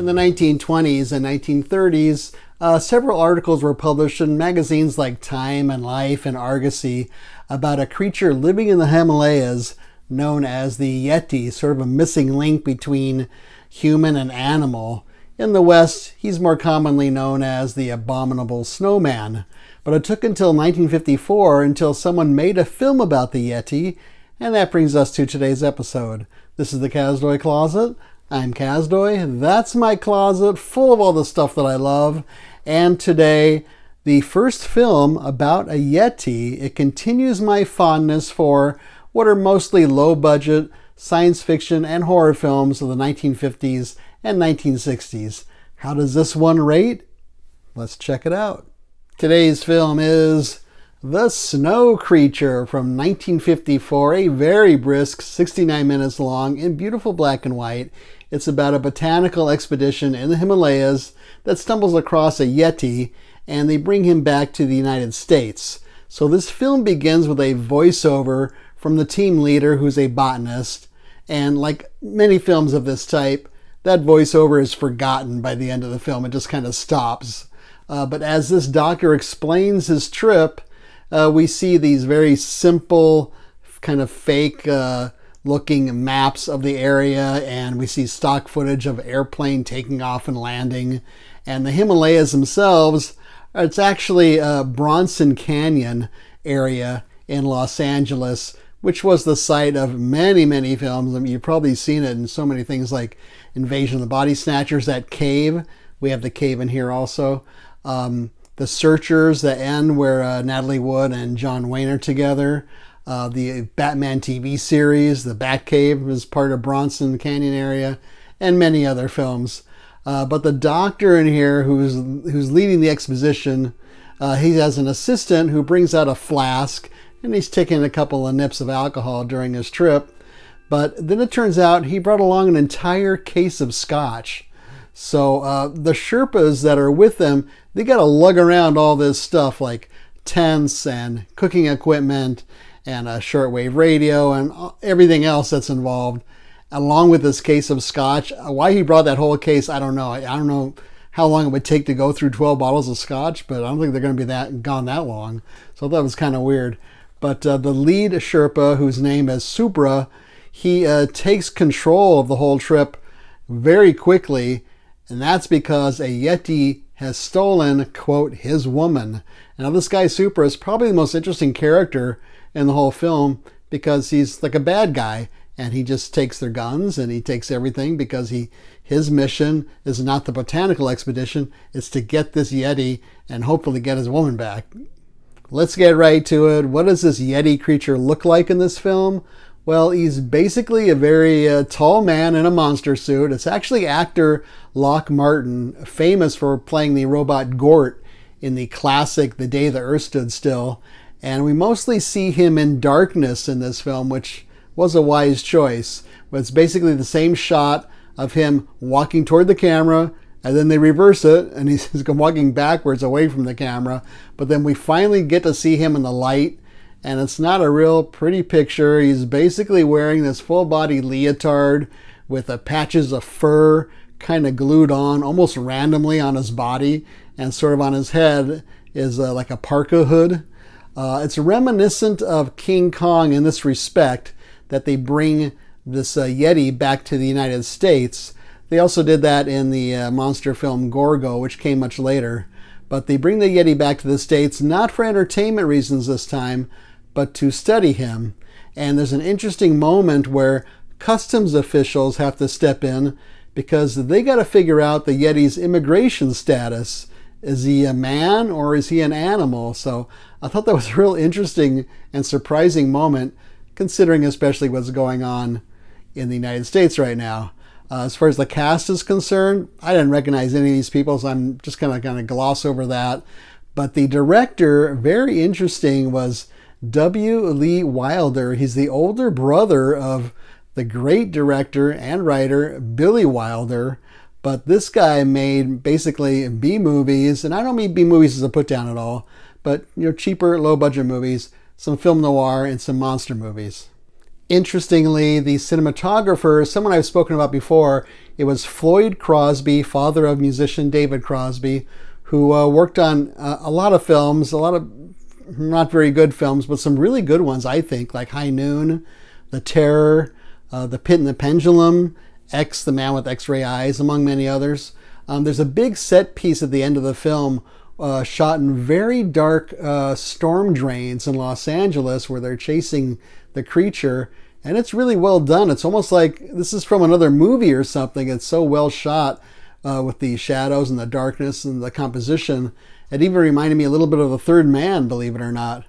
In the 1920s and 1930s, several articles were published in magazines like Time and Life and Argosy about a creature living in the Himalayas known as the Yeti, sort of a missing link between human and animal. In the West, he's more commonly known as the abominable snowman. But it took until 1954 until someone made a film about the Yeti, and that brings us to today's episode. This is the Kazdoy Closet. I'm Kazdoy. That's my closet full of all the stuff that I love. And today, the first film about a Yeti. It continues my fondness for what are mostly low-budget science fiction and horror films of the 1950s and 1960s. How does this one rate? Let's check it out. Today's film is The Snow Creature from 1954, a very brisk 69 minutes long in beautiful black and white. It's about a botanical expedition in the Himalayas that stumbles across a Yeti, and they bring him back to the United States. So this film begins with a voiceover from the team leader, who's a botanist, and like many films of this type, that voiceover is forgotten by the end of the film. It just kind of stops. But as this doctor explains his trip, we see these very simple, kind of fake looking maps of the area, and we see stock footage of airplane taking off and landing. And the Himalayas themselves, it's actually Bronson Canyon area in Los Angeles, which was the site of many, many films. I mean, you've probably seen it in so many things like Invasion of the Body Snatchers, that cave. We have the cave in here also. The Searchers, the end where Natalie Wood and John Wayne are together. The Batman TV series, The Batcave, is part of Bronson Canyon area, and many other films. But the doctor in here, who's leading the exposition, he has an assistant who brings out a flask, and he's taking a couple of nips of alcohol during his trip. But then it turns out he brought along an entire case of scotch. So the Sherpas that are with them, they got to lug around all this stuff like tents and cooking equipment and a shortwave radio and everything else that's involved, along with this case of scotch. Why he brought that whole case, I don't know. I don't know how long it would take to go through 12 bottles of scotch, but I don't think they're going to be gone that long. So that was kind of weird. But the lead Sherpa, whose name is Subra, he takes control of the whole trip very quickly, and that's because a Yeti has stolen, quote, his woman. Now this guy Subra is probably the most interesting character in the whole film because he's like a bad guy, and he just takes their guns and he takes everything because his mission is not the botanical expedition, it's to get this Yeti and hopefully get his woman back. Let's get right to it. What does this Yeti creature look like in this film? Well, he's basically a very tall man in a monster suit. It's actually actor Lock Martin, famous for playing the robot Gort in the classic The Day the Earth Stood Still. And we mostly see him in darkness in this film, which was a wise choice. But it's basically the same shot of him walking toward the camera, and then they reverse it, and he's walking backwards away from the camera. But then we finally get to see him in the light, and it's not a real pretty picture. He's basically wearing this full-body leotard with patches of fur kind of glued on almost randomly on his body, and sort of on his head is like a parka hood. It's reminiscent of King Kong in this respect, that they bring this Yeti back to the United States. They also did that in the monster film Gorgo, which came much later. But they bring the Yeti back to the States, not for entertainment reasons this time, but to study him. And there's an interesting moment where customs officials have to step in because they got to figure out the Yeti's immigration status. Is he a man or is he an animal? So I thought that was a real interesting and surprising moment, considering especially what's going on in the United States right now. As far as the cast is concerned, I didn't recognize any of these people, so I'm just going to gloss over that. But the director, very interesting, was W. Lee Wilder. He's the older brother of the great director and writer Billy Wilder. But this guy made basically B movies, and I don't mean B movies as a put down at all, but cheaper, low budget movies, some film noir, and some monster movies. Interestingly, the cinematographer, someone I've spoken about before, it was Floyd Crosby, father of musician David Crosby, who worked on a lot of films, a lot of not very good films, but some really good ones, I think, like High Noon, The Terror, The Pit and the Pendulum, X, The Man with X-Ray Eyes, among many others. There's a big set piece at the end of the film shot in very dark storm drains in Los Angeles where they're chasing the creature, and it's really well done. It's almost like this is from another movie or something. It's so well shot with the shadows and the darkness and the composition. It even reminded me a little bit of The Third Man, believe it or not.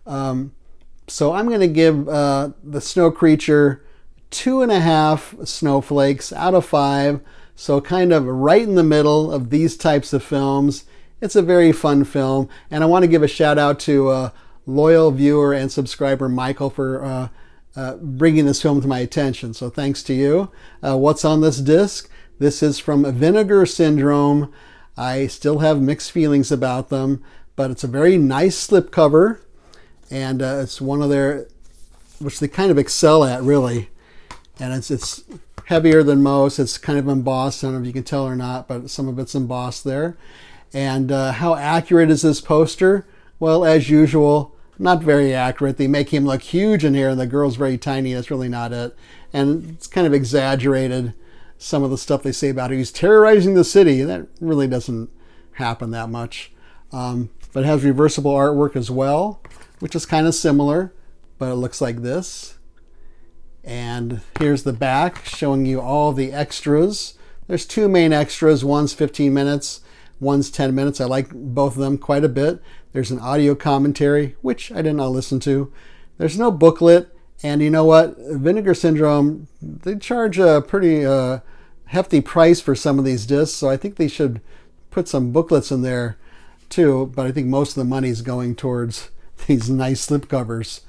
So I'm going to give the snow creature 2.5 snowflakes out of 5. So kind of right in the middle of these types of films. It's a very fun film. And I want to give a shout out to loyal viewer and subscriber Michael for bringing this film to my attention. So thanks to you. What's on this disc? This is from Vinegar Syndrome. I still have mixed feelings about them, but it's a very nice slipcover. And it's one of their, which they kind of excel at, really. And it's heavier than most. It's kind of embossed. I don't know if you can tell or not, but some of it's embossed there. And how accurate is this poster? Well, as usual, not very accurate. They make him look huge in here, and the girl's very tiny. That's really not it. And it's kind of exaggerated, some of the stuff they say about it. He's terrorizing the city. That really doesn't happen that much. But it has reversible artwork as well, which is kind of similar, but it looks like this. And here's the back showing you all the extras. There's 2 main extras. One's 15 minutes, one's 10 minutes. I like both of them quite a bit. There's an audio commentary, which I did not listen to. There's no booklet. And you know what? Vinegar Syndrome, they charge a pretty hefty price for some of these discs. So I think they should put some booklets in there too. But I think most of the money is going towards these nice slipcovers.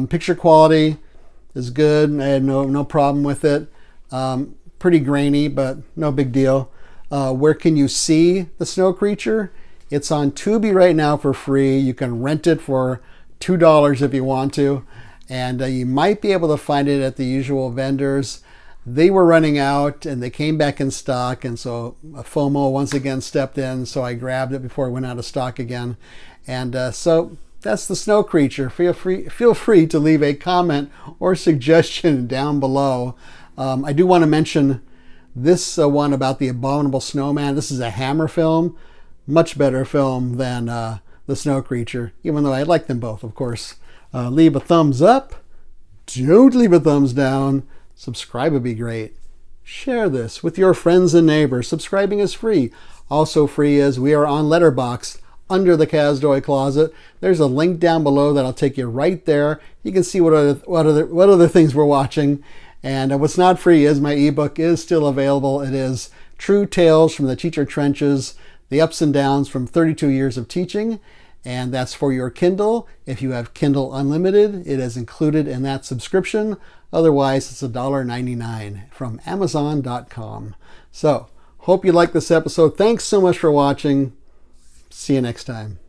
Picture quality is good. I had no problem with it. Pretty grainy, but no big deal. Where can you see the snow creature? It's on Tubi right now for free. You can rent it for $2 if you want to. And you might be able to find it at the usual vendors. They were running out and they came back in stock. And so FOMO once again stepped in. So I grabbed it before it went out of stock again. And so that's the snow creature. Feel free to leave a comment or suggestion down below. I do want to mention this one about the Abominable Snowman. This is a Hammer film. Much better film than the snow creature, even though I like them both, of course. Leave a thumbs up. Don't leave a thumbs down. Subscribe would be great. Share this with your friends and neighbors. Subscribing is free. Also free is we are on Letterboxd under the Kazdoy Closet. There's a link down below that'll take you right there. You can see what other things we're watching. And what's not free is my ebook is still available. It is True Tales from the Teacher Trenches, the ups and downs from 32 years of teaching. And that's for your Kindle. If you have Kindle Unlimited, it is included in that subscription. Otherwise, it's $1.99 from Amazon.com. So, hope you liked this episode. Thanks so much for watching. See you next time.